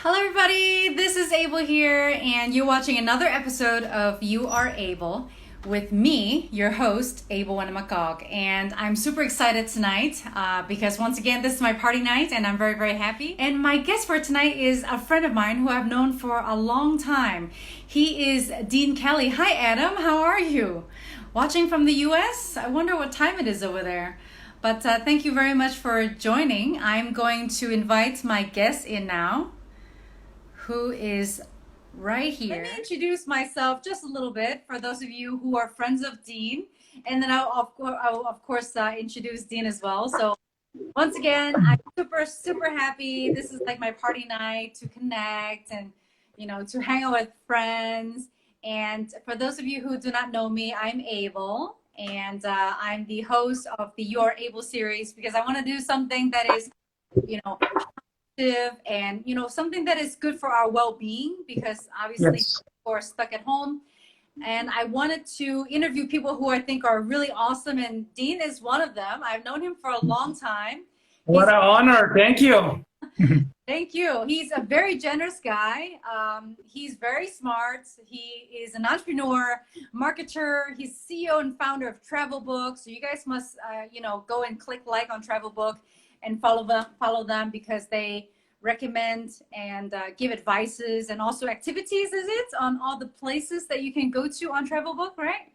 Hello, everybody. This is Abel here, and you're watching another episode of You Are Able with me, your host, Abel Wanamakok. And I'm super excited tonight because once again, this is my party night, and I'm very, very happy. And my guest for tonight is a friend of mine who I've known for a long time. He is Dean Kelly. Hi, Adam. How are you? Watching from the US? I wonder what time it is over there. But thank you very much for joining. I'm going to invite my guest in now, who is right here. Let me introduce myself just a little bit for those of you who are friends of Dean, and then I'll of course introduce Dean as well. So once again, I'm super happy. This is like my party night to connect and to hang out with friends. And for those of you who do not know me, I'm Abel, and I'm the host of the You Are Able series because I want to do something that is and something that is good for our well-being, because obviously we're stuck at home, and I wanted to interview people who I think are really awesome, and Dean is one of them. I've known him for a long time. What an honor. Thank you. Thank you. He's a very generous guy. He's very smart. He is an entrepreneur, marketer. He's CEO and founder of TravelBook. So you guys must go and click like on TravelBook and follow them because they recommend and give advices and also activities, is it, on all the places that you can go to on TravelBook, right?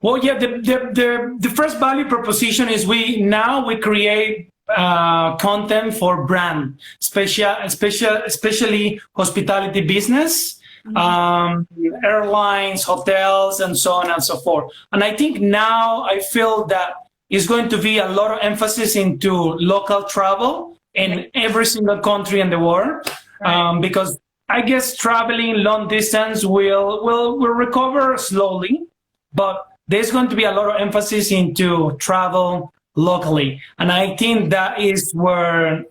Well, yeah, the first value proposition is we create content for brand, especially hospitality business, airlines, hotels, and so on and so forth. And I think now I feel that is going to be a lot of emphasis into local travel in every single country in the world, because I guess traveling long distance will recover slowly, but there's going to be a lot of emphasis into travel locally. And I think that is where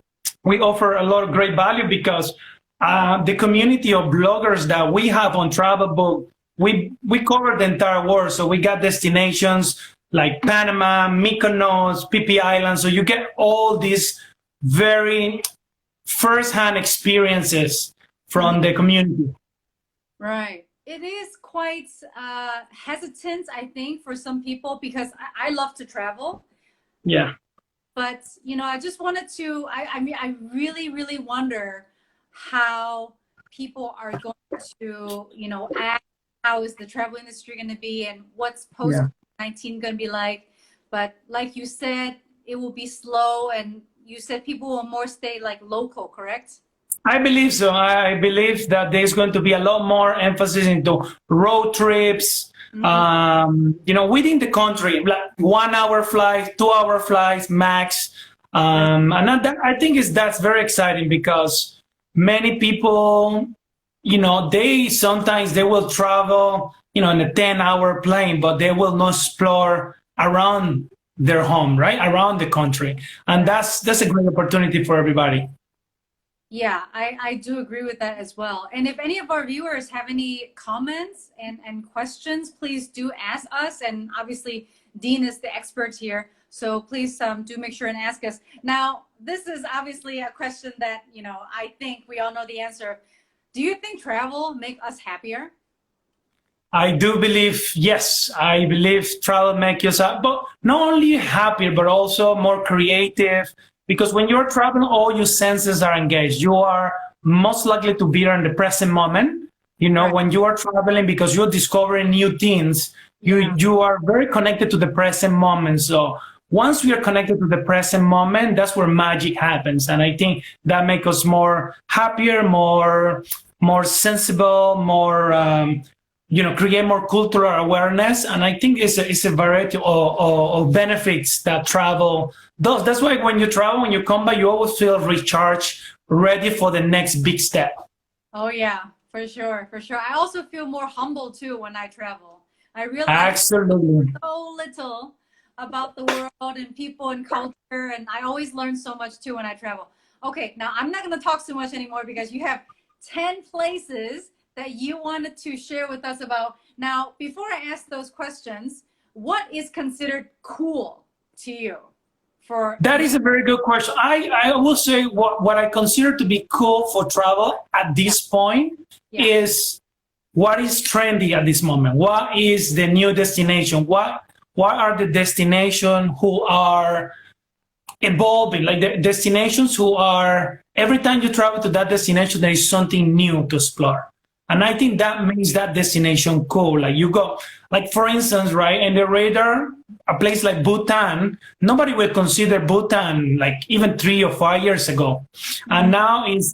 we offer a lot of great value, because the community of bloggers that we have on TravelBook, we cover the entire world. So we got destinations like Panama, Mykonos, PP Islands. So you get all these very first-hand experiences from the community. Right. It is quite hesitant, I think, for some people, because I love to travel. Yeah. But, I just wanted to, I really wonder how people are going to, act. How is the travel industry going to be, and what's post-19 going to be like? But like you said, it will be slow, and you said people will more stay like local, correct? I believe so. I believe that there's going to be a lot more emphasis into road trips, within the country, like 1 hour flights, 2 hour flights max. And I think that's very exciting, because many people, sometimes they will travel, in a 10-hour plane, but they will not explore around their home, right? Around the country. And that's a great opportunity for everybody. Yeah, I do agree with that as well. And if any of our viewers have any comments and questions, please do ask us. And obviously, Dean is the expert here, so please do make sure and ask us. Now, this is obviously a question that, I think we all know the answer. Do you think travel make us happier? I do believe, yes. I believe travel makes us, but not only happier, but also more creative. Because when you're traveling, all your senses are engaged. You are most likely to be there in the present moment. When you are traveling, because you're discovering new things, you are very connected to the present moment. So once we are connected to the present moment, that's where magic happens. And I think that makes us more happier, more sensible, more create more cultural awareness. And I think it's a variety of benefits that travel does. That's why when you travel, when you come back, you always feel recharged, ready for the next big step. Oh yeah, for sure. I also feel more humble too when I travel. I realize Absolutely. so little about the world and people and culture, and I always learn so much too when I travel. Okay, now I'm not going to talk so much anymore, because you have 10 places that you wanted to share with us about. Now, before I ask those questions, what is considered cool to you for? That is a very good question. I will say what I consider to be cool for travel at this point is what is trendy at this moment. What is the new destination? What are the destinations who are evolving, like the destinations who are, every time you travel to that destination, there is something new to explore. And I think that makes that destination cool. Like you go, like for instance, right, in the radar, a place like Bhutan, nobody would consider Bhutan like even 3 or 5 years ago. And now it's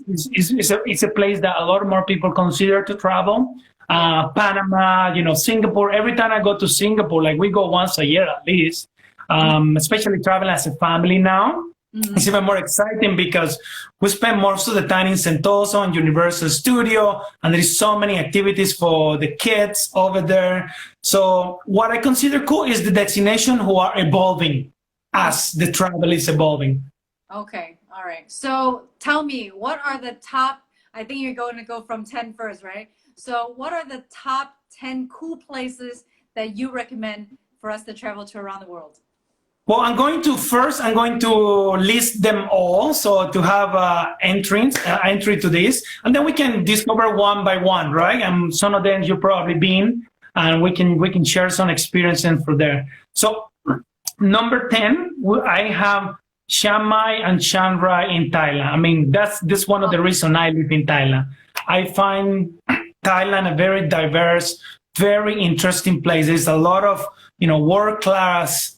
a place that a lot more people consider to travel. Panama, Singapore. Every time I go to Singapore, like we go once a year at least, especially traveling as a family now. It's even more exciting because we spend most of the time in Sentosa and Universal Studio, and there is so many activities for the kids over there. So what I consider cool is the destination who are evolving as the travel is evolving. Okay, all right. So tell me, what are the top, I think you're going to go from 10 first, right? So what are the top 10 cool places that you recommend for us to travel to around the world? Well, I'm going to list them all, so to have entry to this, and then we can discover one by one, right? And some of them you've probably been, and we can share some experiences from there. So, number 10, I have Chiang Mai and Chiang Rai in Thailand. I mean, that's one of the reasons I live in Thailand. I find Thailand a very diverse, very interesting place. There's a lot of world-class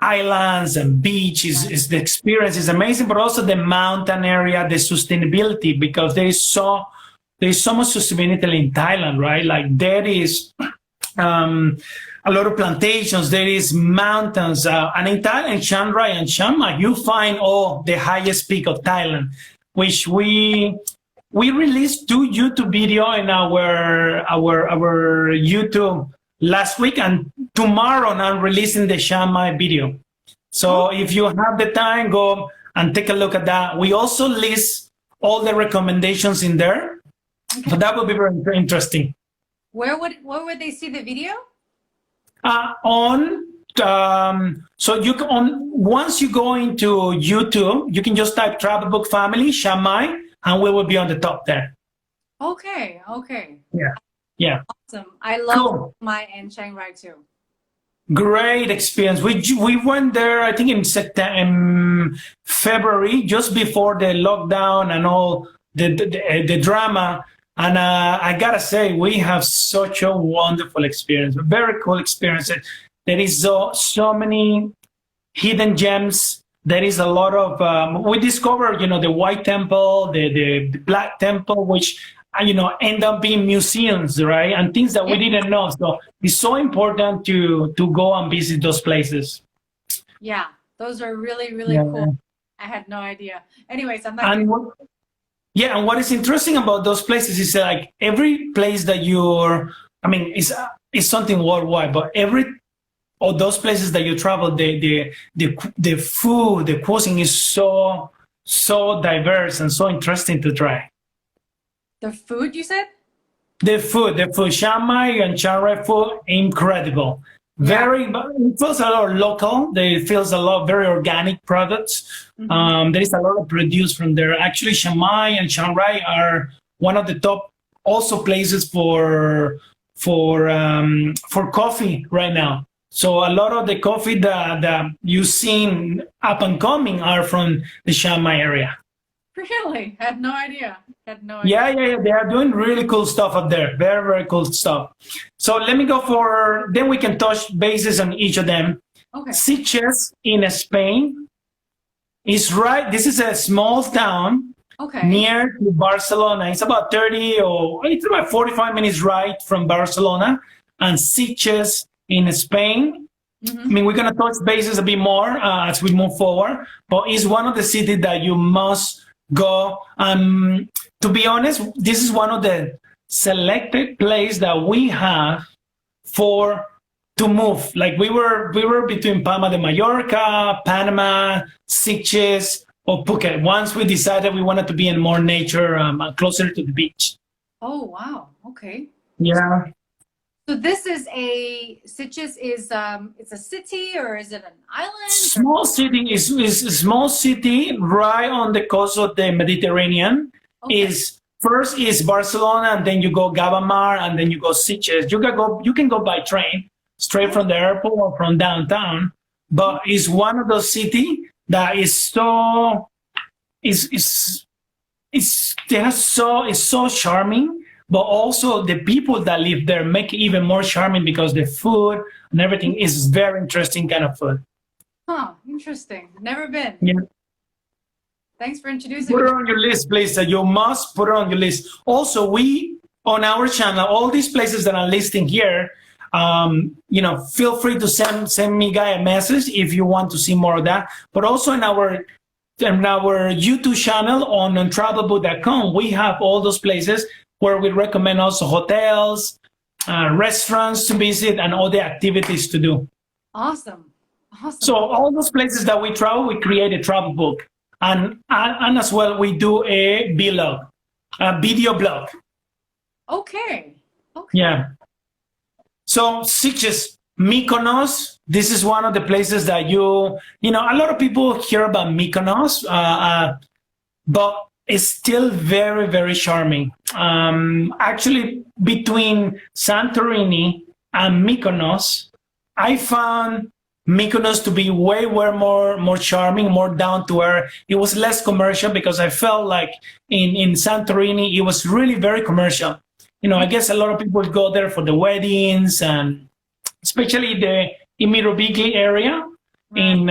islands and beaches. Is the experience is amazing, but also the mountain area, the sustainability, because there is so much sustainability in Thailand, right? Like there is a lot of plantations, there is mountains, and in Thailand, Chiang Rai and Chiang Mai, you find the highest peak of Thailand, which we released 2 YouTube video in our YouTube last week, and tomorrow I'm releasing the Chiang Mai video. So if you have the time, go and take a look at that. We also list all the recommendations in there. Okay. So that will be very interesting. Where would they see the video? So you can, once you go into YouTube, you can just type TravelBook Family Chiang Mai, and we will be on the top there. Okay. Yeah. Awesome. I love my and Chiang Rai too. Great experience. We went there, I think in February, just before the lockdown and all the drama. And I gotta say, we have such a wonderful experience, a very cool experience. There is so many hidden gems. There is a lot of, we discovered, the White Temple, the Black Temple, which end up being museums, right? And things that we didn't know. So it's so important to go and visit those places. Yeah, those are really, really cool. I had no idea. Anyways, and what is interesting about those places is like every place that it's something worldwide, but all those places that you travel, the food, the cuisine is so diverse and so interesting to try. The food, you said? The food, Chiang Mai and Chiang Rai food, incredible. It feels a lot local. It feels a lot very organic products. There is a lot of produce from there. Actually, Chiang Mai and Chiang Rai are one of the top also places for coffee right now. So a lot of the coffee that you've seen up and coming are from the Chiang Mai area. Really? I had no idea. Yeah. They are doing really cool stuff up there. Very, very cool stuff. So let me go then we can touch bases on each of them. Okay. Sitges in Spain is this is a small town near to Barcelona. It's about 45 minutes ride from Barcelona, and Sitges in Spain. I mean, we're going to touch bases a bit more as we move forward, but it's one of the cities that you must go. To be honest, this is one of the selected places that we have to move. Like we were between Palma de Mallorca, Panama, Sitges, or Phuket. Once we decided we wanted to be in more nature, closer to the beach. Oh, wow. Okay. Yeah. So this is Sitges is it's a city or is it an island? Small city is a small city right on the coast of the Mediterranean. Okay. Is first is Barcelona, and then you go Gabamar, and then you go Sitges. You can go by train straight from the airport or from downtown, but it's one of those cities that is so it's so charming, but also the people that live there make it even more charming because the food and everything is very interesting kind of food. Huh, interesting. Never been. Yeah. Thanks for introducing Put me. it on your list, please. You must put it on your list. Also, we on our channel, all these places that I'm listing here, feel free to send me guy a message if you want to see more of that. But also in our YouTube channel on TravelBook.com, we have all those places where we recommend also hotels, restaurants to visit, and all the activities to do. Awesome. Awesome. So all those places that we travel, we create a travel book. And as well, we do a vlog, a video blog. Okay. Okay. Yeah. So Sitges, Mykonos, this is one of the places that a lot of people hear about Mykonos, but it's still very, very charming. Actually, between Santorini and Mykonos, I found Mykonos to be way more charming, more down to earth. It was less commercial because I felt like in Santorini, it was really very commercial. I guess a lot of people go there for the weddings and especially the Imirovigli area in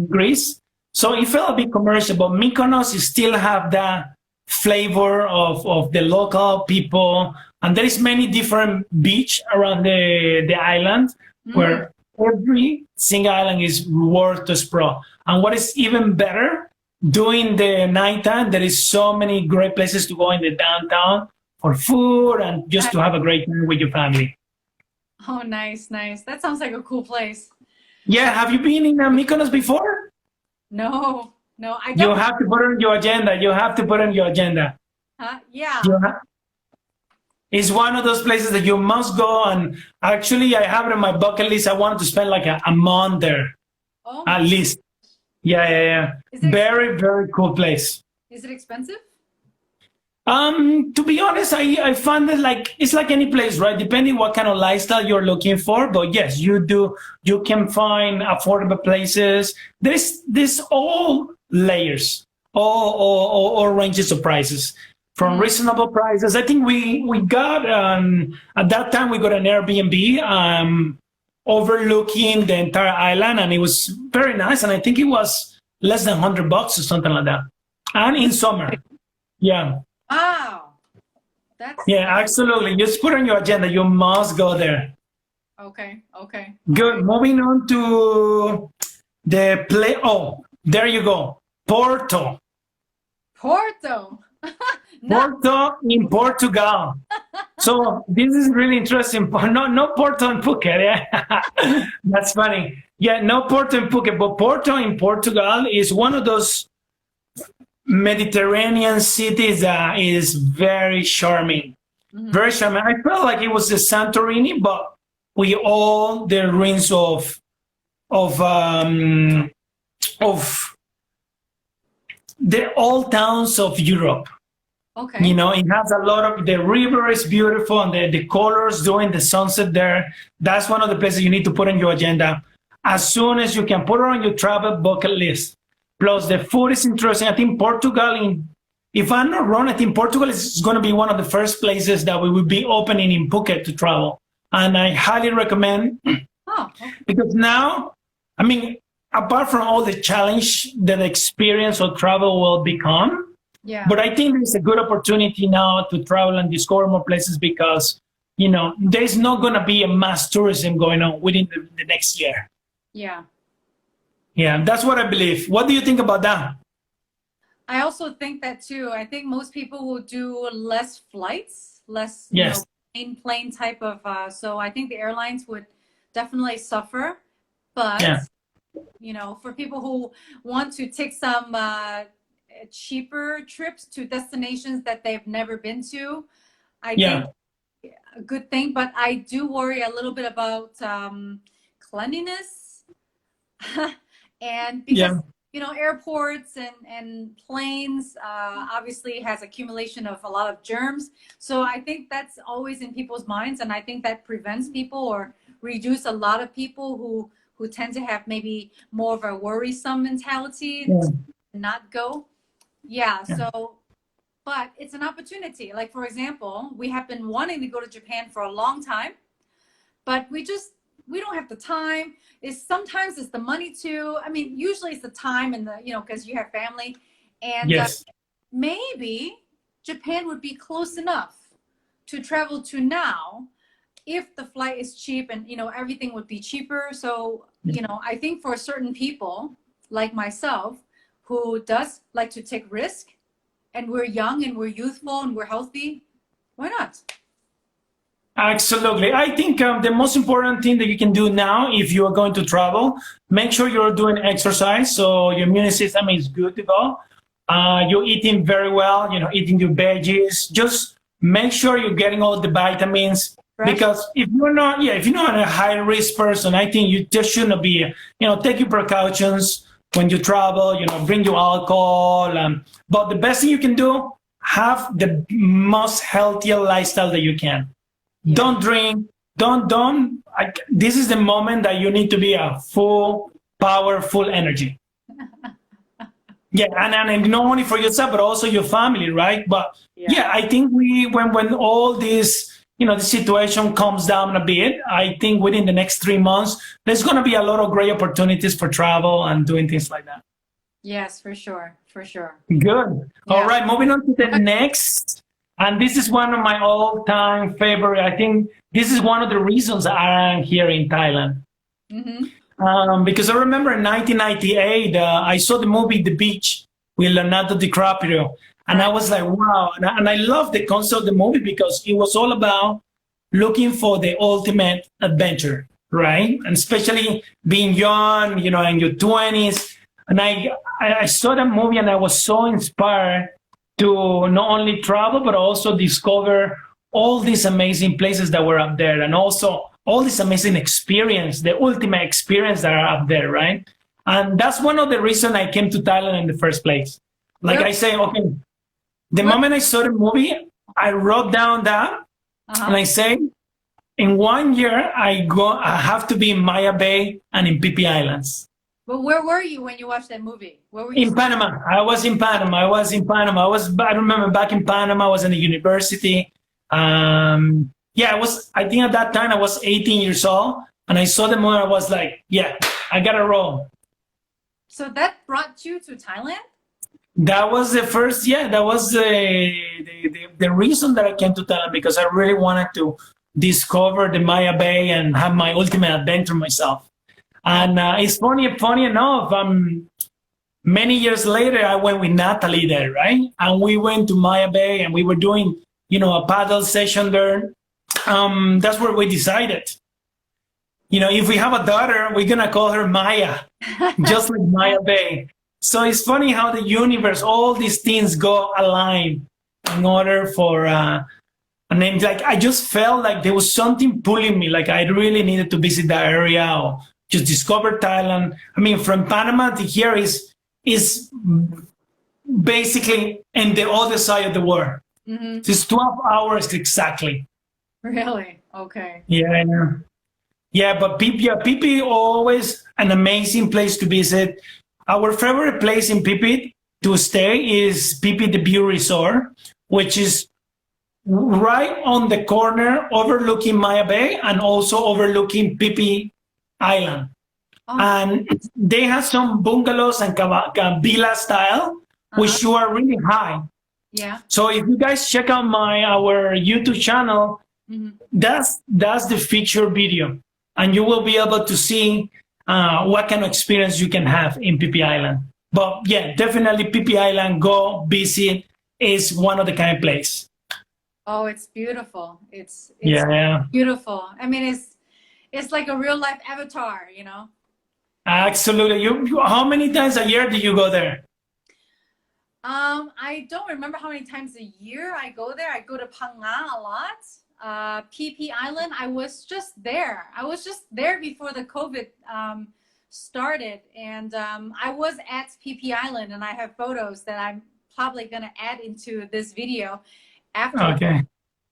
Greece. So it felt a bit commercial, but Mykonos still have that flavor of the local people. And there is many different beach around the island where every single island is worth to explore. And what is even better, during the nighttime, there is so many great places to go in the downtown for food and just to have a great time with your family. Oh, nice, nice. That sounds like a cool place. Yeah, have you been in Mykonos before? No, I don't. You have to put it on your agenda. You have to put it on your agenda. Huh? Yeah. It's one of those places that you must go. And actually, I have it on my bucket list. I wanted to spend like a month there, at least. Yeah. Very, very cool place. Is it expensive? To be honest, I find it it's like any place, right? Depending what kind of lifestyle you're looking for. But yes, you can find affordable places. There's all layers, all ranges of prices. From reasonable prices. I think we got, at that time, we got an Airbnb overlooking the entire island, and it was very nice. And I think it was less than $100 or something like that. And in summer. Yeah. Wow. Yeah, absolutely. Just put on your agenda. You must go there. Okay. Good. Moving on to the play. Oh, there you go. Porto. Porto in Portugal. So this is really interesting. No Porto in Phuket. Yeah. That's funny. Yeah, no Porto in Phuket, but Porto in Portugal is one of those Mediterranean cities that is very charming. Very charming. I felt like it was the Santorini, but with all the ruins of the old towns of Europe. Okay. It has a lot of, the river is beautiful, and the colors during the sunset there. That's one of the places you need to put on your agenda as soon as you can. Put it on your travel bucket list. Plus, the food is interesting. I think Portugal, if I'm not wrong, I think Portugal is going to be one of the first places that we will be opening in Phuket to travel. And I highly recommend, because now, apart from all the challenge that the experience of travel will become, but I think there's a good opportunity now to travel and discover more places because, there's not going to be a mass tourism going on within the next year. Yeah, that's what I believe. What do you think about that? I also think that too. I think most people will do less flights, less plane type of. So I think the airlines would definitely suffer. But, for people who want to take some cheaper trips to destinations that they've never been to, I think a good thing, but I do worry a little bit about cleanliness. And because Yeah. airports and planes obviously has accumulation of a lot of germs, so I think that's always in people's minds, and I think that prevents people or reduce a lot of people who tend to have maybe more of a worrisome mentality Yeah. to not go. Yeah, Yeah. so but it's an opportunity. Like, for example, we have been wanting to go to Japan for a long time, but we don't have the time. Is sometimes it's the money too. I mean, usually it's the time and the because you have family, and Yes. maybe Japan would be close enough to travel to now if the flight is cheap and everything would be cheaper. So I think for certain people like myself who does like to take risk, and we're young and we're youthful and we're healthy, why not? Absolutely. I think the most important thing that you can do now, if you are going to travel, make sure you're doing exercise so your immune system is good to go. You're eating very well, eating your veggies. Just make sure you're getting all the vitamins. Fresh. Because if you're not a high risk person, I think you just shouldn't be, take your precautions when you travel, bring your alcohol. But the best thing you can do, have the most healthier lifestyle that you can. Don't drink. Don't. This is the moment that you need to be a full power, full energy. Yeah, and not only for yourself, but also your family, right? But yeah, I think when all this, the situation calms down a bit, I think within the next 3 months, there's going to be a lot of great opportunities for travel and doing things like that. Yes, for sure, for sure. Good. All right, moving on to the next. And this is one of my all-time favorite. I think this is one of the reasons I'm here in Thailand. Because I remember in 1998, I saw the movie The Beach with Leonardo DiCaprio. And I was like, wow. And I love the concept of the movie because it was all about looking for the ultimate adventure, right? And especially being young, in your 20s. And I saw that movie and I was so inspired to not only travel, but also discover all these amazing places that were up there, and also all this amazing experience, the ultimate experience that are up there, right? And that's one of the reasons I came to Thailand in the first place. Like I say, okay, the moment I saw the movie, I wrote down that, and I say, in 1 year, I have to be in Maya Bay and in Phi Phi Islands. But where were you when you watched that movie? Where were you? In Panama. I was in Panama. I remember back in Panama, I was in the university. I think at that time I was 18 years old, and I saw the movie. I was like, yeah, I got to roll. So that brought you to Thailand? That was the first, that was the reason that I came to Thailand, because I really wanted to discover the Maya Bay and have my ultimate adventure myself. And it's funny enough, many years later, I went with Natalie there, right? And we went to Maya Bay and we were doing, a paddle session there. That's where we decided, if we have a daughter, we're going to call her Maya, just like Maya Bay. So it's funny how the universe, all these things go aligned in order for, and then I just felt like there was something pulling me, like I really needed to visit that area or just discover Thailand. I mean, from Panama to here is basically in the other side of the world. It's 12 hours exactly. Really? Okay. Yeah, but Phi Phi always an amazing place to visit. Our favorite place in Phi Phi to stay is Phi Phi the View Resort, which is right on the corner overlooking Maya Bay and also overlooking Phi Phi Island. And they have some bungalows and villa style, which are really high. Yeah. So if you guys check out our YouTube channel, that's the feature video, and you will be able to see what kind of experience you can have in Phi Phi Island. But yeah, definitely Phi Phi Island, go visit, is one of the kind of place. Oh, it's beautiful. It's beautiful. I mean, it's like a real life avatar, Absolutely. You how many times a year do you go there? I don't remember how many times a year I go there. I go to Phang Nga a lot. PP Island, I was just there. I was just there before the COVID started, and I was at PP Island, and I have photos that I'm probably gonna add into this video after. Okay.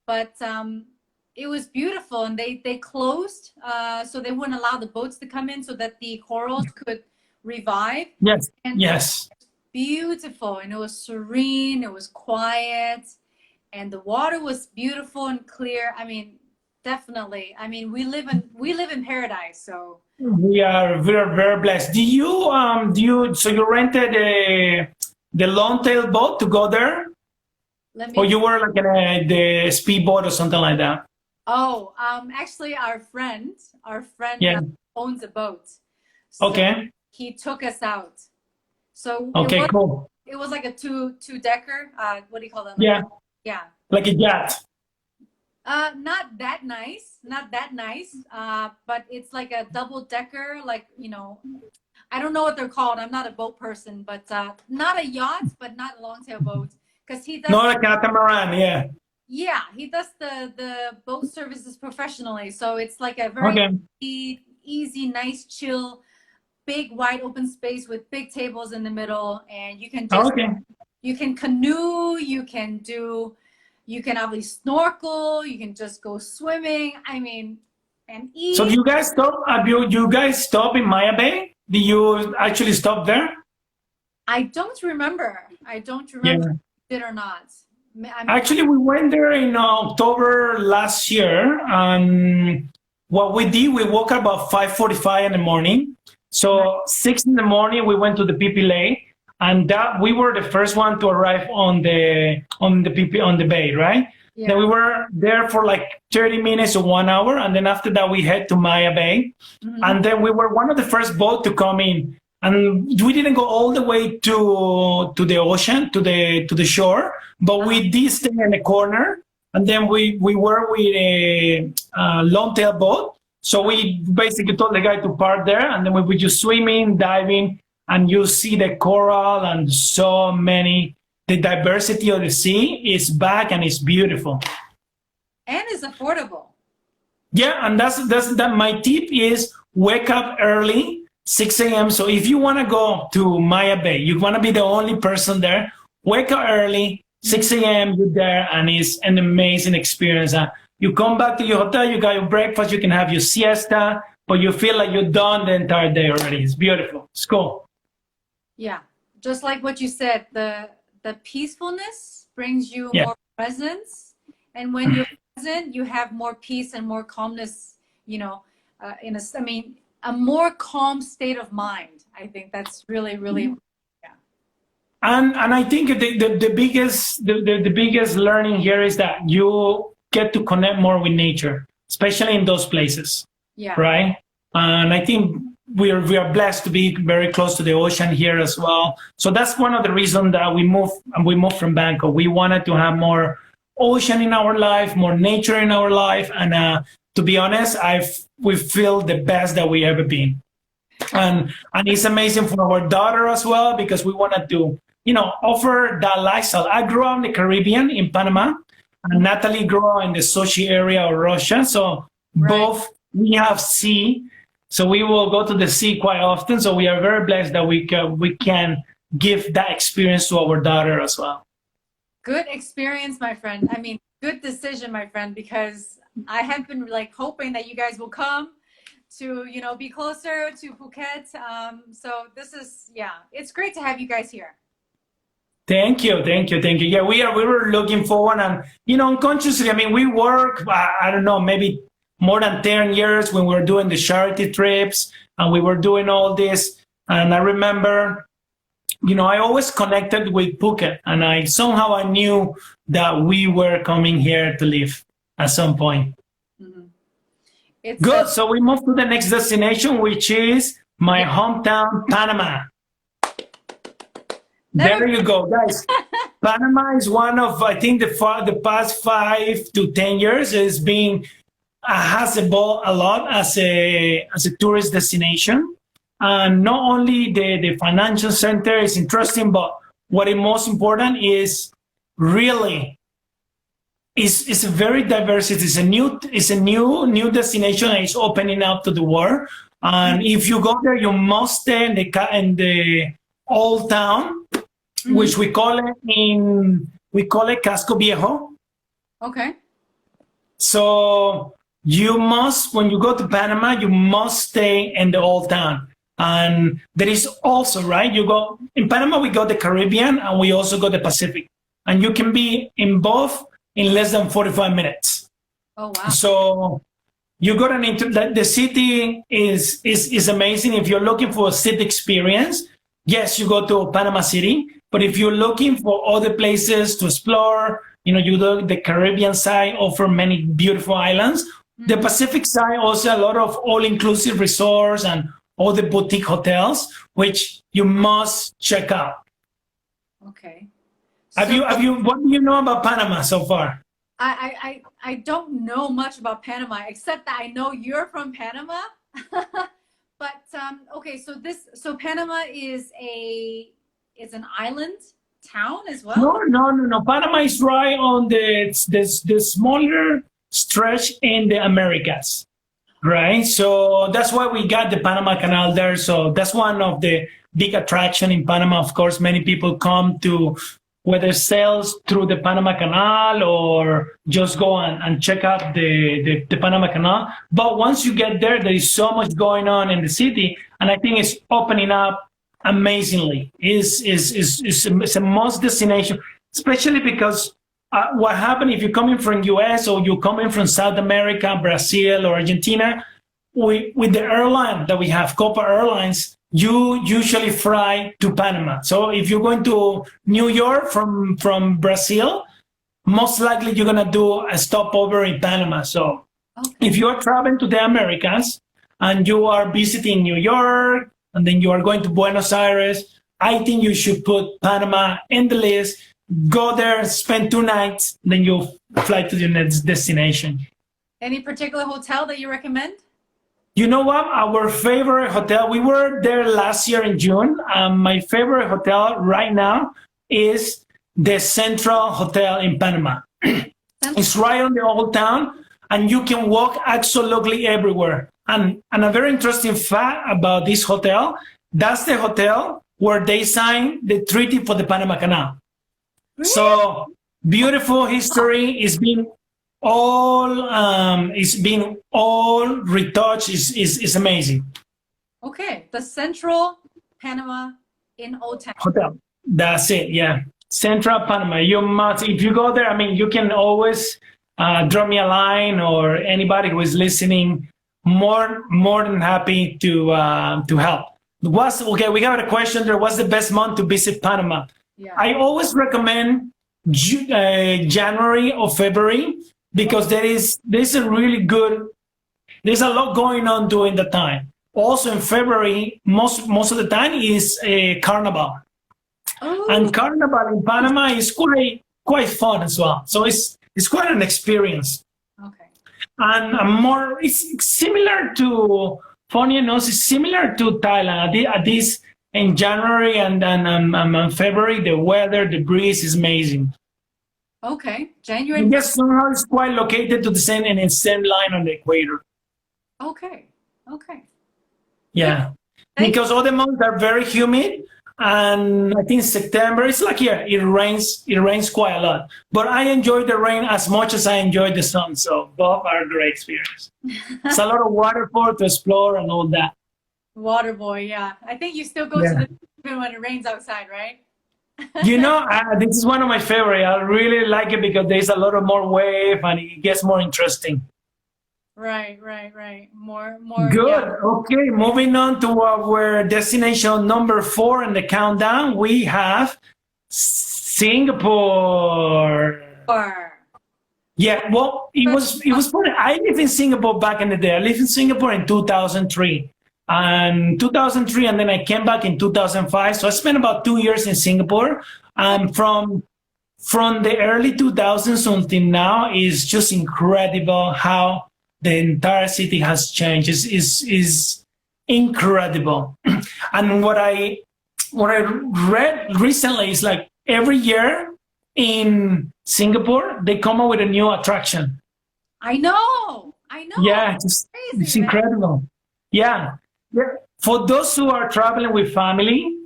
But it was beautiful, and they closed, so they wouldn't allow the boats to come in, so that the corals could revive. Yes. And Yes. beautiful, and it was serene, it was quiet, and the water was beautiful and clear. I mean, definitely. I mean, we live in paradise. So We are very, very blessed. So you rented the long tail boat to go there? let me. Or you were like in the speedboat or something like that? Oh, actually, our friend Yeah. owns a boat. So Okay. he took us out. So Okay, cool. it was like a two-decker. What do you call that? Yeah, Yeah. like a yacht. Not that nice. Not that nice. But it's like a double-decker, like, I don't know what they're called. I'm not a boat person, but not a yacht, but not a long-tail boat. Because he does. Not a catamaran, yeah. Yeah, he does the boat services professionally. So it's like a very Okay. easy, nice, chill, big, wide open space with big tables in the middle, and you can just Okay. you can canoe, you can obviously snorkel, you can just go swimming. I mean, and eat. So do you guys stop? You guys stop in Maya Bay? Did you actually stop there? I don't remember. Yeah. Did or not. Actually, we went there in October last year, and what we did, we woke up about 5:45 in the morning. So 6 in the morning, we went to the PP Lake, and that we were the first one to arrive on the bay, right? Yeah. Then we were there for like 30 minutes or 1 hour, and then after that, we head to Maya Bay, and then we were one of the first boats to come in. And we didn't go all the way to the ocean, to the shore, but we did stay in the corner. And then we were with a long tail boat. So we basically told the guy to park there, and then we were just swimming, diving, and you see the coral and so many. The diversity of the sea is back, and it's beautiful. And it's affordable. Yeah, and that's that. My tip is wake up early. 6 a.m. So if you want to go to Maya Bay, you want to be the only person there, wake up early, 6 a.m. you're there, and it's an amazing experience. You come back to your hotel, you got your breakfast, you can have your siesta, but you feel like you're done the entire day already. It's beautiful. It's cool. Yeah. Just like what you said, the peacefulness brings you more presence. And when you're present, you have more peace and more calmness, a more calm state of mind. I think that's really, really, yeah. And I think the biggest learning here is that you get to connect more with nature, especially in those places. Yeah. Right. And I think we are blessed to be very close to the ocean here as well. So that's one of the reasons that we moved from Bangkok. We wanted to have more ocean in our life, more nature in our life, and to be honest, we feel the best that we ever been, and it's amazing for our daughter as well, because we wanted to offer that lifestyle. I grew up in the Caribbean in Panama, and Natalie grew up in the Sochi area of Russia. So both we have sea, so we will go to the sea quite often. So we are very blessed that we can give that experience to our daughter as well. Good experience, my friend. I mean, good decision, my friend, because I have been hoping that you guys will come to, be closer to Phuket. So this is, it's great to have you guys here. Thank you. Yeah, we were looking forward, and unconsciously, I mean, we work, I don't know, maybe more than 10 years when we were doing the charity trips, and we were doing all this. And I remember, I always connected with Phuket, and I knew that we were coming here to live at some point. It's good. So we move to the next destination, which is my hometown, Panama. There you go, guys. Panama is one of, I think, the past 5 to 10 years has evolved a lot as a tourist destination. And not only the financial center is interesting, but what is most important is really is a very diverse. It's a new destination, and it's opening up to the world. And if you go there, you must stay in the old town, which we call it Casco Viejo. Okay. So you must, when you go to Panama, you must stay in the old town. And there is also, right, you go in Panama, we go the Caribbean and we also go the Pacific, and you can be in both in less than 45 minutes. Oh, wow. So you got the city is amazing. If you're looking for a city experience, yes, you go to Panama City. But if you're looking for other places to explore, you go the Caribbean side, offer many beautiful islands. The Pacific side also a lot of all-inclusive resorts and all the boutique hotels, which you must check out. Okay. Have you? What do you know about Panama so far? I don't know much about Panama, except that I know you're from Panama. But okay, so Panama is an island town as well? No. Panama is right on the smaller stretch in the Americas, right? So that's why we got the Panama Canal there. So that's one of the big attraction in Panama. Of course, many people come to whether sails through the Panama Canal or just go and check out the Panama Canal. But once you get there, there is so much going on in the city, and I think it's opening up amazingly. It's a must destination, especially because what happened if you're coming from US or you're coming from South America, Brazil or Argentina, with the airline that we have, Copa Airlines, you usually fly to Panama. So if you're going to New York from Brazil, most likely you're going to do a stopover in Panama. So if you're traveling to the Americas and you are visiting New York and then you are going to Buenos Aires, I think you should put Panama in the list. Go there, spend 2 nights, then you'll fly to your next destination. Any particular hotel that you recommend? You know what? Our favorite hotel, we were there last year in June. My favorite hotel right now is the Central Hotel in Panama. It's right on the old town, and you can walk absolutely everywhere. And a very interesting fact about this hotel, that's the hotel where they signed the treaty for the Panama Canal. Really? So beautiful history is being all retouched. Is amazing. Okay, the Central Panama in Old Town Hotel. That's it. Yeah, Central Panama. You must, if you go there. I mean, you can always drop me a line, or anybody who is listening. More than happy to help. Okay, we got a question there. What's the best month to visit Panama? Yeah. I always recommend January or February, because there's a really good, there's a lot going on during the time. Also in February, most of the time is a carnival. Oh. And carnival in Panama is quite fun as well. So it's quite an experience. Okay. And it's similar to, funny enough, it's similar to Thailand. At this in January and February, the weather, the breeze is amazing. Okay, January. Yes, somehow it's quite located to the same line on the equator. Okay. Yeah, because all the months are very humid, and I think September it's like it rains quite a lot. But I enjoy the rain as much as I enjoy the sun, so both are a great experience. It's a lot of waterfall to explore and all that. Water boy, yeah. I think you still go to the even when it rains outside, right? This is one of my favorite. I really like it because there's a lot of more wave and it gets more interesting. Right. More. Good. Yeah. Okay, moving on to our destination number 4 in the countdown. We have Singapore. Yeah, well, it was funny. I lived in Singapore back in the day. I lived in Singapore in 2003. And 2003, and then I came back in 2005. So I spent about 2 years in Singapore. And from the early 2000s until now, is just incredible how the entire city has changed. Is incredible. And what I read recently is like every year in Singapore, they come up with a new attraction. I know. I know. Yeah, It's it's crazy, man. incredible. Yeah. Yeah. For those who are traveling with family,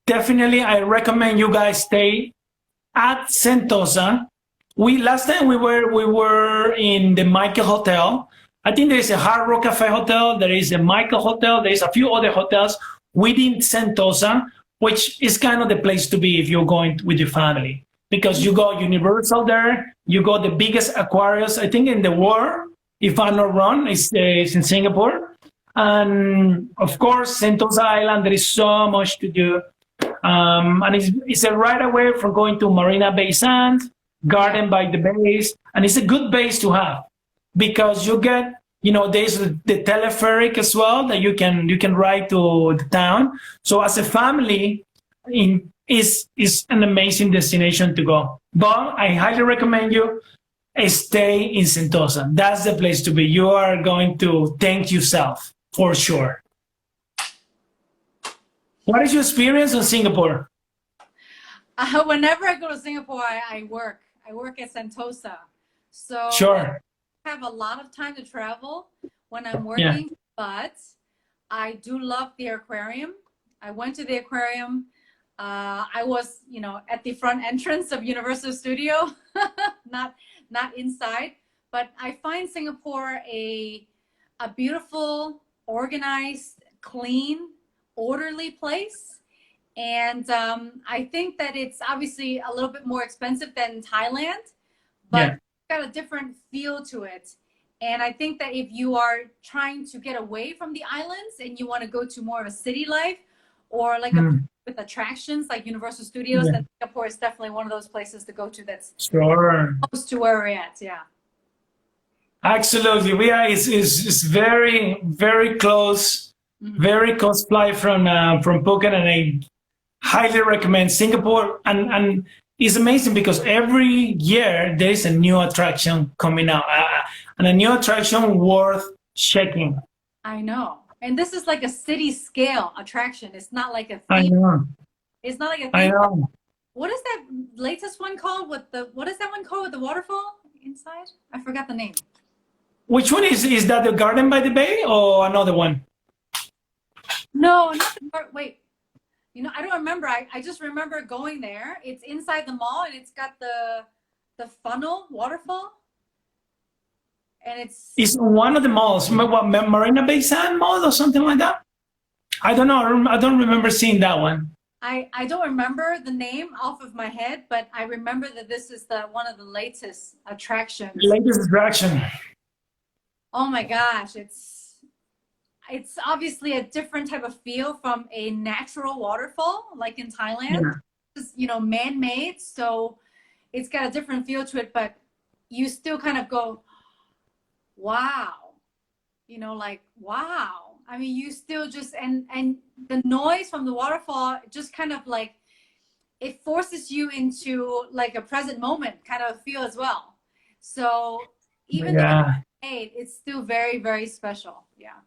definitely I recommend you guys stay at Sentosa. We last time we were in the Michael Hotel. I think there is a Hard Rock Cafe Hotel, there is a Michael Hotel, there is a few other hotels within Sentosa, which is kind of the place to be if you're going with your family. Because you go Universal there, you go the biggest Aquarius, I think in the world, if I'm not wrong, it's in Singapore. And of course, Sentosa Island, there is so much to do. And it's a right away from going to Marina Bay Sands, Garden by the Bays, and it's a good base to have because you get, there's the telepheric as well that you can ride to the town. So as a family, is an amazing destination to go. But I highly recommend you stay in Sentosa. That's the place to be. You are going to thank yourself for sure. What is your experience in Singapore? Whenever I go to Singapore, I work. I work at Sentosa. So Sure. I have a lot of time to travel when I'm working, but I do love the aquarium. I went to the aquarium. I was, at the front entrance of Universal Studio, not inside. But I find Singapore a beautiful, organized, clean, orderly place. And I think that it's obviously a little bit more expensive than Thailand, but it's got a different feel to it. And I think that if you are trying to get away from the islands and you want to go to more of a city life or like with attractions like Universal Studios, then Singapore is definitely one of those places to go to that's close to where we're at. Yeah. Absolutely. It's very, very close, very close flight from Phuket, and I highly recommend Singapore. And it's amazing because every year there is a new attraction coming out, and a new attraction worth checking. I know. And this is like a city scale attraction. It's not like a theme. I know. It's not like a theme. I know. What is that latest one called? What is that one called with the waterfall inside? I forgot the name. Which one is that? The Garden by the Bay or another one? No, wait. I don't remember. I just remember going there. It's inside the mall and it's got the funnel waterfall. And it's one of the malls, what, Marina Bay Sand Mall or something like that. I don't know. I don't remember seeing that one. I don't remember the name off of my head, but I remember that this is one of the latest attractions. Latest attraction. Oh my gosh, it's obviously a different type of feel from a natural waterfall like in Thailand. It's, man-made, so it's got a different feel to it, but you still kind of go, wow, wow. I mean, you still just, and the noise from the waterfall just kind of like, it forces you into like a present moment kind of feel as well. So even though it's still very, very special. Yeah.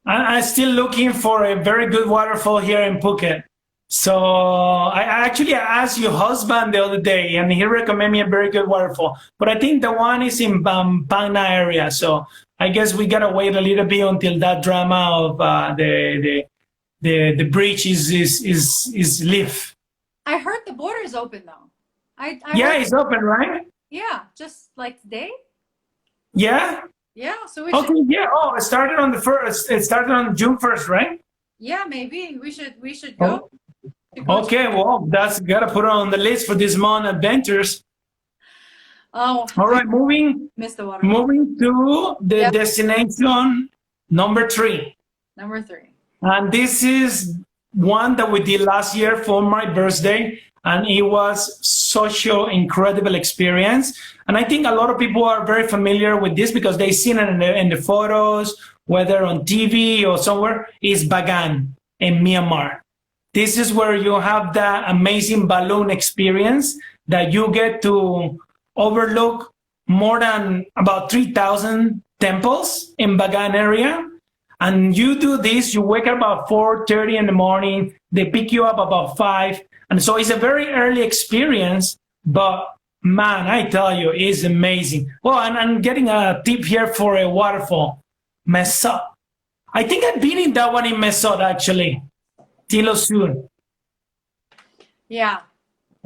I'm still looking for a very good waterfall here in Phuket. So I actually asked your husband the other day, and he recommended me a very good waterfall. But I think the one is in Bangna area. So I guess we gotta wait a little bit until that drama of the bridge is lift. I heard the border is open though. It's open, right? Yeah, just like today. Yeah. Yeah. So we should. Oh, it started on the first. It started on June 1st, right? Yeah, maybe we should go. Okay, well, that's gotta put it on the list for this month adventures. Oh, all right, moving to the destination number 3. Number 3. And this is one that we did last year for my birthday, and it was such an incredible experience. And I think a lot of people are very familiar with this because they've seen it in the photos, whether on TV or somewhere. Is Bagan in Myanmar. This is where you have that amazing balloon experience that you get to overlook more than about 3,000 temples in Bagan area. And you do this, you wake up about 4:30 in the morning, they pick you up about 5. And so it's a very early experience but man, I tell you, it's amazing. Well, and I'm getting a tip here for a waterfall, Mesot. I think I've been in that one in Mesot actually, Tilo Sur. Yeah.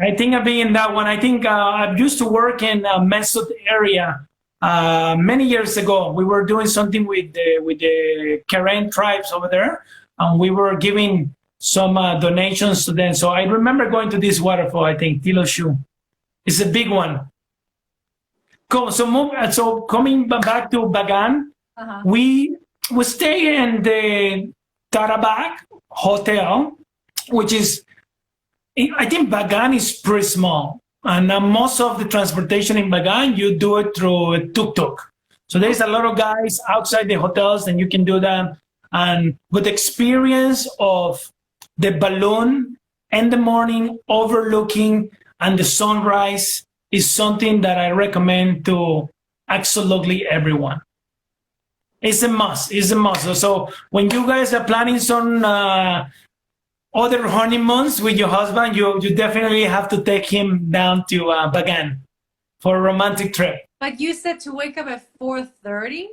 I think I've been in that one. I think I used to work in Mesot area many years ago. We were doing something with the Karen tribes over there, and we were giving some donations to them. So I remember going to this waterfall. I think Tilo Shu. It's a big one. Cool. So coming back to Bagan, we stay in the Tarabak Hotel, which is, I think Bagan is pretty small. And most of the transportation in Bagan, you do it through a tuk-tuk. So there's a lot of guys outside the hotels, and you can do that. And with the experience of the balloon in the morning overlooking and the sunrise is something that I recommend to absolutely everyone. It's a must. It's a must. So when you guys are planning some other honeymoons with your husband, you definitely have to take him down to Bagan for a romantic trip. But you said to wake up at 4:30?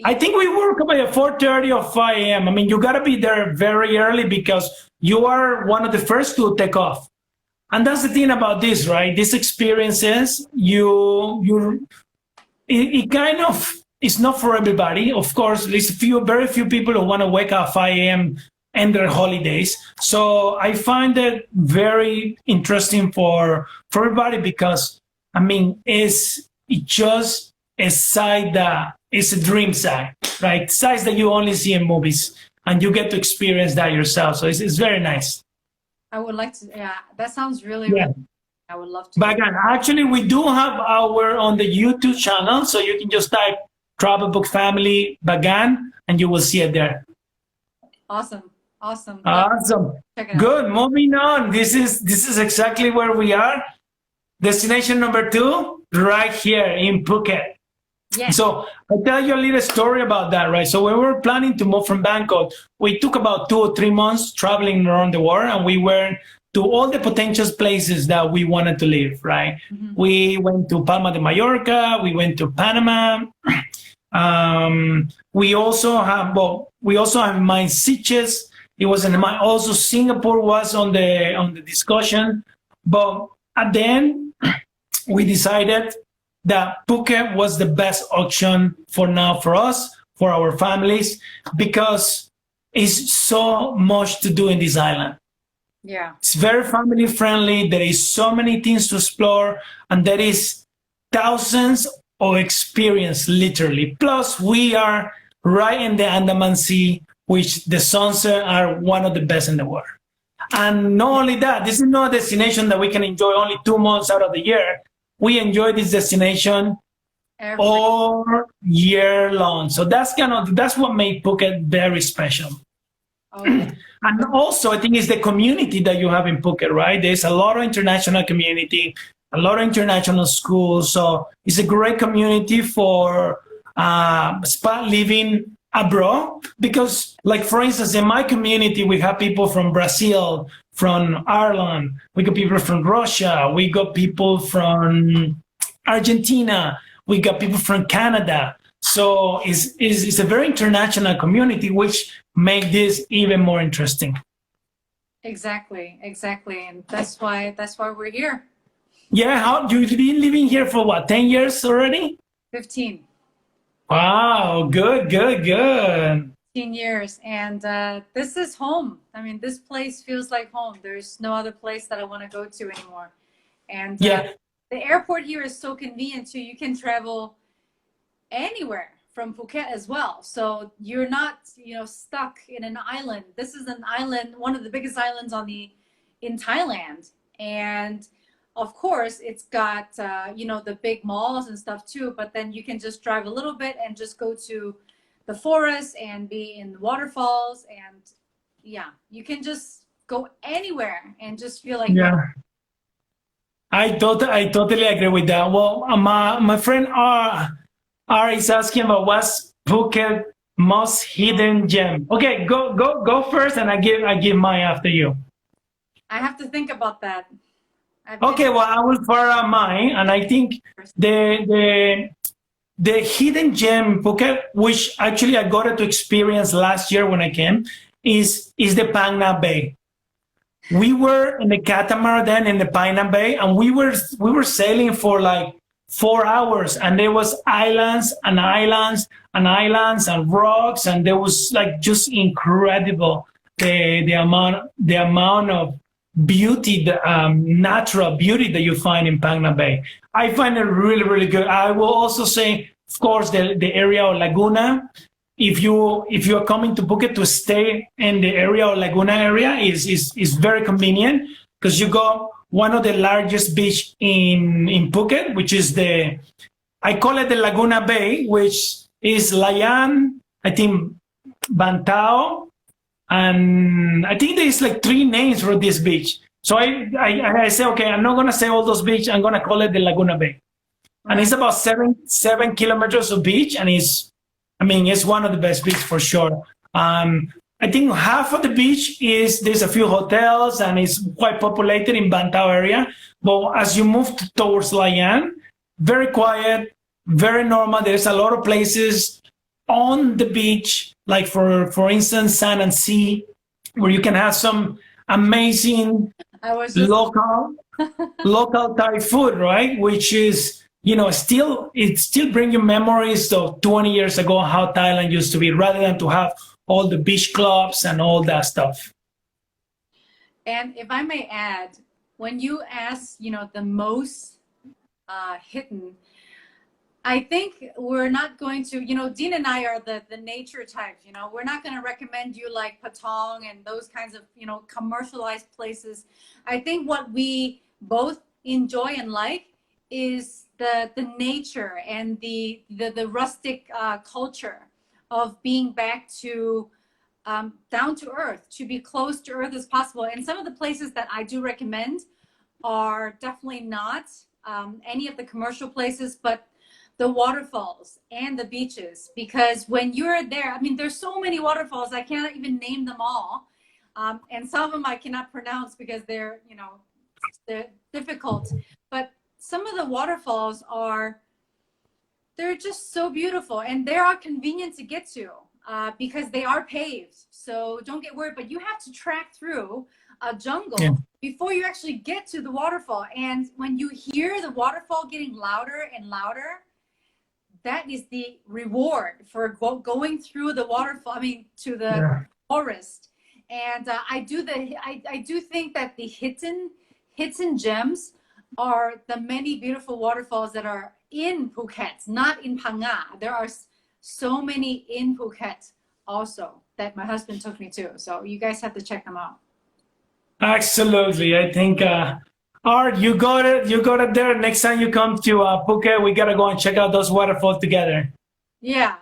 I think we work up at 4:30 or 5 a.m. I mean, you got to be there very early because you are one of the first to take off. And that's the thing about this, right? These experiences, it kind of, it's not for everybody. Of course, there's very few people who want to wake up 5 a.m. and their holidays. So I find it very interesting for everybody because, I mean, it's just a side that is a dream side, right? Sides that you only see in movies, and you get to experience that yourself. So it's very nice. I would like to, yeah, that sounds really, really, I would love to. Bagan. Actually, we do have our on the YouTube channel, so you can just type TravelBook Family Bagan, and you will see it there. Awesome. Awesome. Good. Moving on. This is exactly where we are. Destination number 2, right here in Phuket. Yes. So I'll tell you a little story about that, right? So when we were planning to move from Bangkok, we took about 2 or 3 months traveling around the world, and we went to all the potential places that we wanted to live, right? Mm-hmm. We went to Palma de Mallorca, we went to Panama. We also have in mind Sitges. It was in mind. Also, Singapore was on the discussion, but at the end, we decided that Phuket was the best option for now for us, for our families, because it's so much to do in this island. Yeah, it's very family friendly. There is so many things to explore, and there is thousands of experience, literally. Plus, we are right in the Andaman Sea, which the sunsets are one of the best in the world. And not only that, this is not a destination that we can enjoy only 2 months out of the year. We enjoy this destination all year long. So that's what made Phuket very special. Okay. And also, I think it's the community that you have in Phuket, right? There's a lot of international community, a lot of international schools. So it's a great community for living abroad. Because, like, for instance, in my community, we have people from Brazil, from Ireland, we got people from Russia, we got people from Argentina, we got people from Canada. So it's a very international community, which make this even more interesting. Exactly. And that's why we're here. Yeah, you've been living here for what, 10 years already? 15. Wow, good. 15 years, and this is home. I mean, this place feels like home. There's no other place that I want to go to anymore. And the airport here is so convenient too. You can travel anywhere from Phuket as well. So you're not, stuck in an island. This is an island, one of the biggest islands in Thailand. And of course, it's got, the big malls and stuff too, but then you can just drive a little bit and just go to the forest and be in waterfalls. And you can just go anywhere and just feel like I totally agree with that. Well, my friend R is asking about what's Phuket most hidden gem. Okay, go first, and I give mine after you. I have to think about that. I've been Okay, well, I will fire out mine, and I think the the hidden gem in Phuket, which actually I got to experience last year when I came, is the Phang Nga Bay. We were in the catamaran then in the Phang Nga Bay, and we were sailing for like 4 hours, and there was islands and islands and islands and rocks, and there was like just incredible the amount of beauty, the natural beauty that you find in Phang Nga Bay. I find it really, really good. I will also say, of course, the area of Laguna. If you are coming to Phuket, to stay in the area of Laguna area is very convenient, because you go one of the largest beach in Phuket, which is I call it the Laguna Bay, which is Layan, I think Bantao, and I think there's like 3 names for this beach. So I say, okay, I'm not gonna say all those beaches. I'm gonna call it the Laguna Bay, and it's about 7 kilometers of beach, and it's one of the best beaches for sure. I think half of the beach there's a few hotels, and it's quite populated in Bantao area. But as you move towards Layan, very quiet, very normal. There's a lot of places on the beach, like for instance, Sand and Sea, where you can have some amazing local Thai food, right? Which is, it still bring you memories of 20 years ago, how Thailand used to be, rather than to have all the beach clubs and all that stuff. And if I may add, when you ask, the most hidden, I think we're not going to, Dean and I are the nature types, we're not going to recommend you like Patong and those kinds of, commercialized places. I think what we both enjoy and like is the nature and the rustic culture of being back to down to earth, to be close to earth as possible. And some of the places that I do recommend are definitely not any of the commercial places, but the waterfalls and the beaches, because when you're there, there's so many waterfalls, I cannot even name them all. And some of them I cannot pronounce because they're difficult. But some of the waterfalls they're just so beautiful, and they are convenient to get to because they are paved. So don't get worried, but you have to trek through a jungle before you actually get to the waterfall. And when you hear the waterfall getting louder and louder, that is the reward for going through the waterfall, to the forest. And I do think that the hidden gems are the many beautiful waterfalls that are in Phuket, not in Phang Nga. There are so many in Phuket also that my husband took me to. So you guys have to check them out. Absolutely. I think, Art, you got it there. Next time you come to Phuket, we got to go and check out those waterfalls together. Yeah.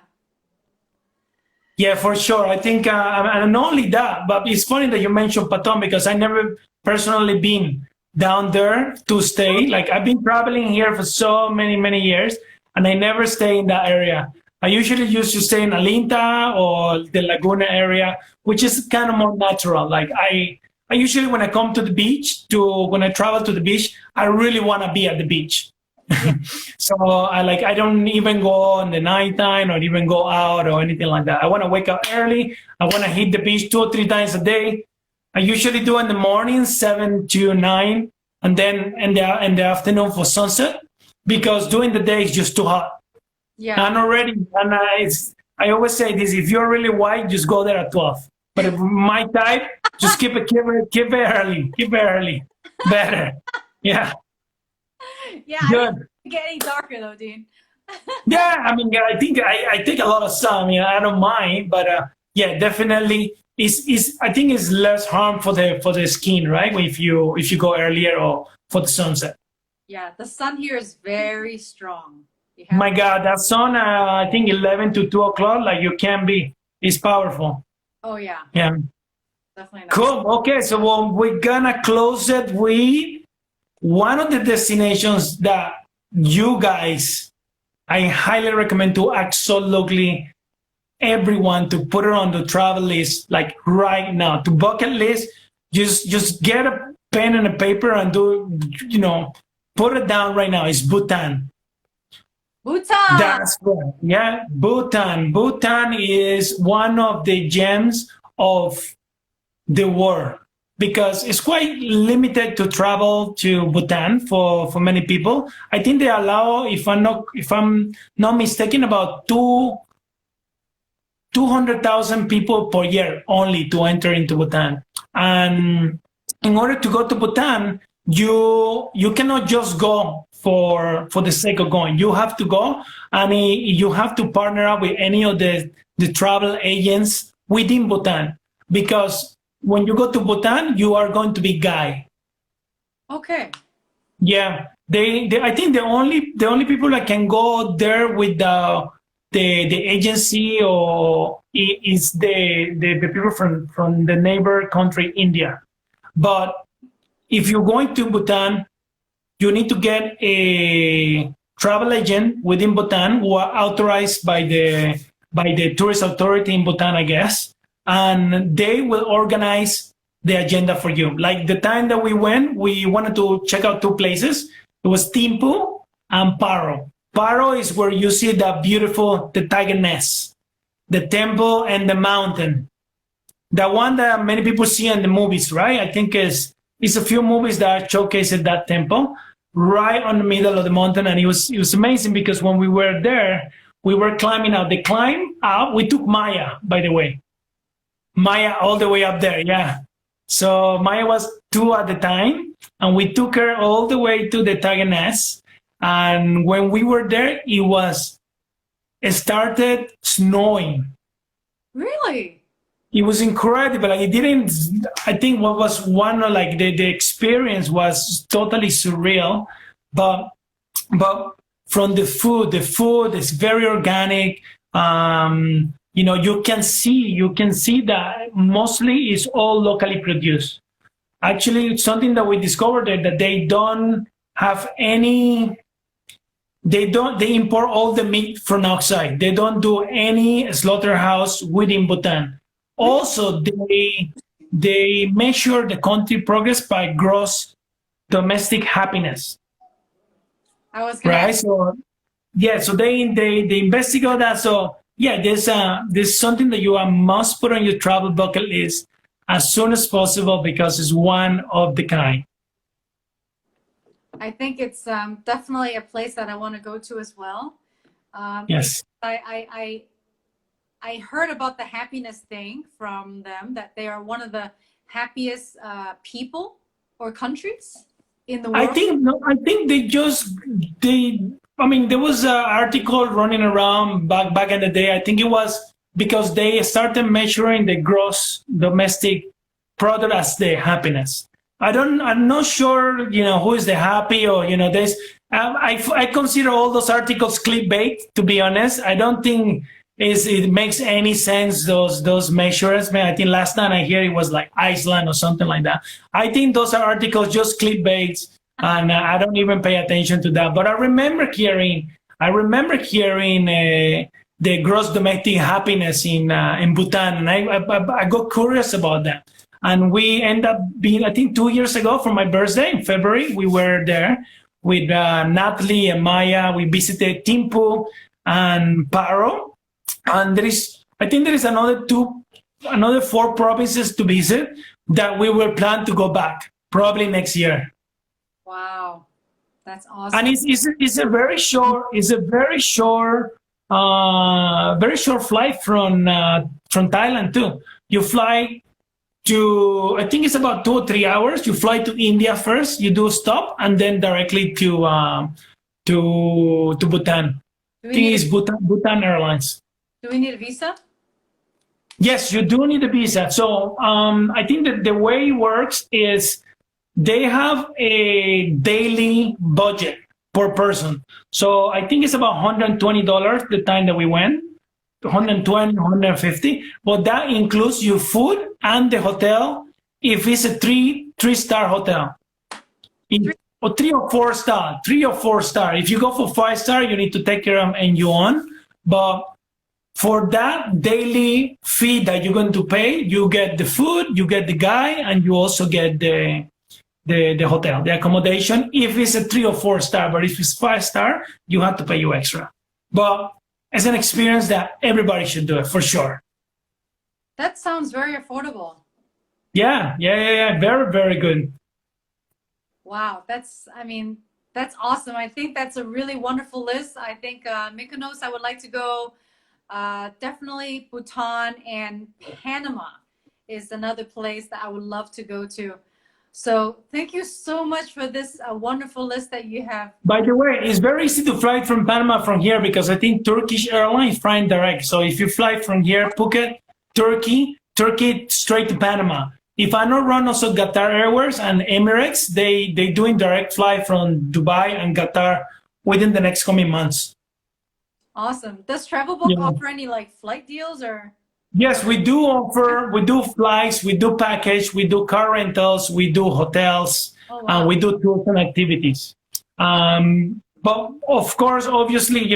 Yeah, for sure. I think, and not only that, but it's funny that you mentioned Patong, because I never personally been down there to stay. Like, I've been traveling here for so many, many years, and I never stay in that area. I usually used to stay in Alinta or the Laguna area, which is kind of more natural. Like, I usually, when I come to the beach, when I travel to the beach, I really want to be at the beach. So I don't even go in the nighttime or even go out or anything like that. I want to wake up early. I want to hit the beach 2 or 3 times a day. I usually do in the morning, 7 to 9, and then in the afternoon for sunset, because during the day it's just too hot. Yeah. And I always say this: if you're really white, just go there at 12. But if my type, just keep it early. Better. Yeah. Yeah. Good. I don't get any darker though, Dean. Yeah, I think I take a lot of sun. I don't mind, but yeah, definitely. I think it's less harm for the skin, right? If you go earlier or for the sunset. Yeah, the sun here is very strong. My God, that sun! I think 11 to 2 o'clock, like you can be. It's powerful. Oh yeah. Yeah. Definitely. Cool. Okay, so we're gonna close it with one of the destinations that you guys, I highly recommend to absolutely everyone to put it on the travel list, like right now, to bucket list. Just get pen and a paper and do, put it down right now. It's Bhutan. Bhutan. That's right. Yeah, Bhutan. Bhutan is one of the gems of the world because it's quite limited to travel to Bhutan for many people. I think they allow, if I'm not mistaken, about 200,000 people per year only to enter into Bhutan. And in order to go to Bhutan, you cannot just go for the sake of going. You have to go and you have to partner up with any of the travel agents within Bhutan, because when you go to Bhutan, you are going to be guide. Okay. Yeah, they I think the only people that can go there with the agency or is the people from the neighbor country India. But if you're going to Bhutan, you need to get a travel agent within Bhutan who are authorized by the tourist authority in Bhutan, I guess, and they will organize the agenda for you. Like the time that we went, we wanted to check out two places. It was Thimphu and Paro. Paro is where you see the tiger nest, the temple and the mountain. The one that many people see in the movies, right? I think it's a few movies that showcased that temple right on the middle of the mountain, and it was amazing because when we were there, we were climbing out. The climb up, we took Maya, by the way. Maya all the way up there, yeah. So Maya was 2 at the time, and we took her all the way to the tiger nest. And when we were there, it started snowing. Really? It was incredible. Like, I think what was one of like the experience was totally surreal, but from the food is very organic. You can see that mostly is all locally produced. Actually, it's something that we discovered that they don't have any. They import all the meat from outside. They don't do any slaughterhouse within Bhutan. Also, they measure the country progress by gross domestic happiness. I was gonna right. So yeah, so they investigate that. So yeah, there's something that you must put on your travel bucket list as soon as possible because it's one of the kind. I think it's definitely a place that I want to go to as well. Yes. I heard about the happiness thing from them, that they are one of the happiest people or countries in the world. I think there was an article running around back in the day. I think it was because they started measuring the gross domestic product as the happiness. I'm not sure, who is the happy or, there's, I consider all those articles clickbait, to be honest. I don't think it makes any sense, those measures. Man, I think last time I hear it was like Iceland or something like that. I think those are articles just clickbaits, and I don't even pay attention to that. But I remember hearing the gross domestic happiness in Bhutan, and I got curious about that. And we end up being, I think 2 years ago for my birthday in February, we were there with Natalie and Maya. We visited Thimphu and Paro. And I think there is another 4 provinces to visit that we will plan to go back probably next year. Wow, that's awesome. And it's a very short flight from Thailand too. You fly to, I think it's about 2 or 3 hours. You fly to India first. You do a stop and then directly to Bhutan. I think it's Bhutan Airlines. Do we need a visa? Yes, you do need a visa. So I think that the way it works is they have a daily budget per person. So I think it's about $120 the time that we went, 120, 150. But that includes your food and the hotel if it's a three-star hotel. Or 3 or 4 star. If you go for 5-star, you need to take care of and you own. But for that daily fee that you're going to pay, you get the food, you get the guy, and you also get the the hotel, the accommodation, if it's a 3 or 4 star. But if it's 5-star, you have to pay you extra. But it's an experience that everybody should do it for sure. That sounds very affordable. Yeah. Very, very good. Wow, that's awesome. I think that's a really wonderful list. I think Mykonos, I would like to go. Definitely Bhutan and Panama is another place that I would love to go to. So thank you so much for this wonderful list that you have. By the way, it's very easy to fly from Panama from here because I think Turkish Airlines is flying direct. So if you fly from here, Phuket, Turkey straight to Panama. If I'm not wrong, also Qatar Airways and Emirates, they doing direct flight from Dubai and Qatar within the next coming months. Awesome. Does TravelBook offer any like flight deals or? Yes, we do offer. We do flights, we do package, we do car rentals, we do hotels, and we do tours and activities. But of course, obviously,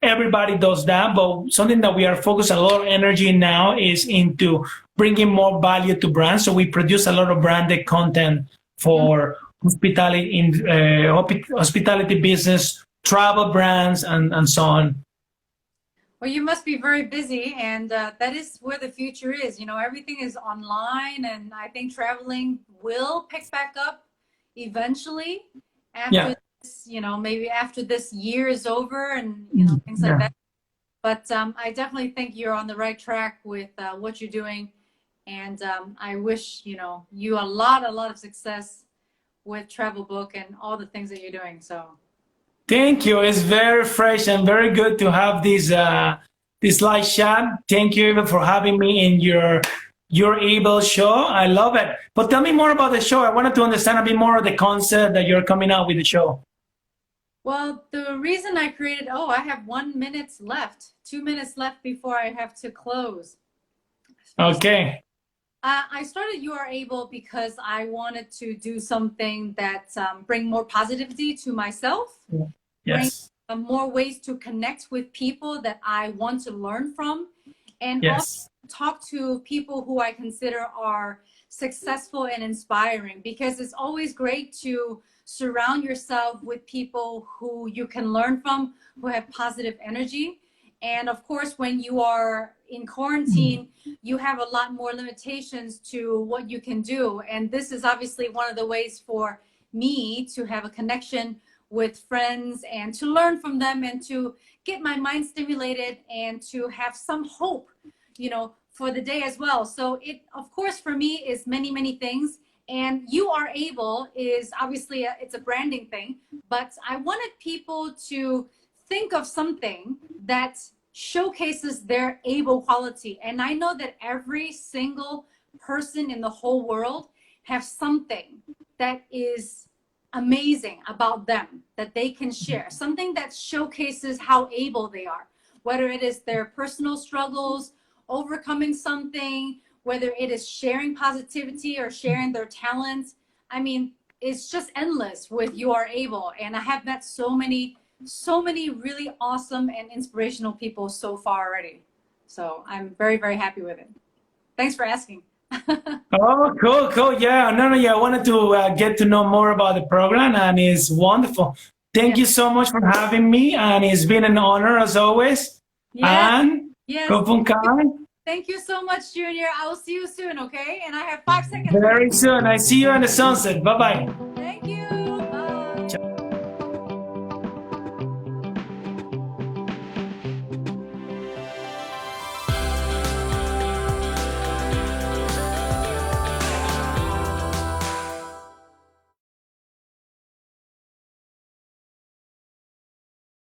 everybody does that. But something that we are focused a lot of energy now is into bringing more value to brands. So we produce a lot of branded content for hospitality business, travel brands, and so on. Well, you must be very busy, and that is where the future is. Everything is online, and I think traveling will pick back up eventually after this, maybe after this year is over and, things like that. But I definitely think you're on the right track with what you're doing. And I wish, you a lot of success with TravelBook and all the things that you're doing. So. Thank you. It's very fresh and very good to have this live chat. Thank you, Eva, for having me in your Able show. I love it. But tell me more about the show. I wanted to understand a bit more of the concept that you're coming out with the show. Well, the reason I created, I have 1 minute left, 2 minutes left before I have to close. Okay. I started You Are Able because I wanted to do something that bring more positivity to myself. Yes. Bring more ways to connect with people that I want to learn from, and also talk to people who I consider are successful and inspiring, because it's always great to surround yourself with people who you can learn from, who have positive energy. And of course, when you are in quarantine, you have a lot more limitations to what you can do. And this is obviously one of the ways for me to have a connection with friends and to learn from them and to get my mind stimulated and to have some hope, for the day as well. So it, of course, for me is many, many things. And You Are Able is obviously, it's a branding thing, but I wanted people to think of something that showcases their able quality. And I know that every single person in the whole world has something that is amazing about them that they can share, something that showcases how able they are, whether it is their personal struggles, overcoming something, whether it is sharing positivity or sharing their talents. I mean, it's just endless with You Are Able. And I have met so many really awesome and inspirational people so far already. So I'm very, very happy with it. Thanks for asking. Oh, cool. Yeah, no, I wanted to get to know more about the program, and it's wonderful. Thank you so much for having me, and it's been an honor as always. And thank you so much, Junior. I will see you soon, okay? And I have 5 seconds. Very soon. I see you in the sunset. Bye-bye.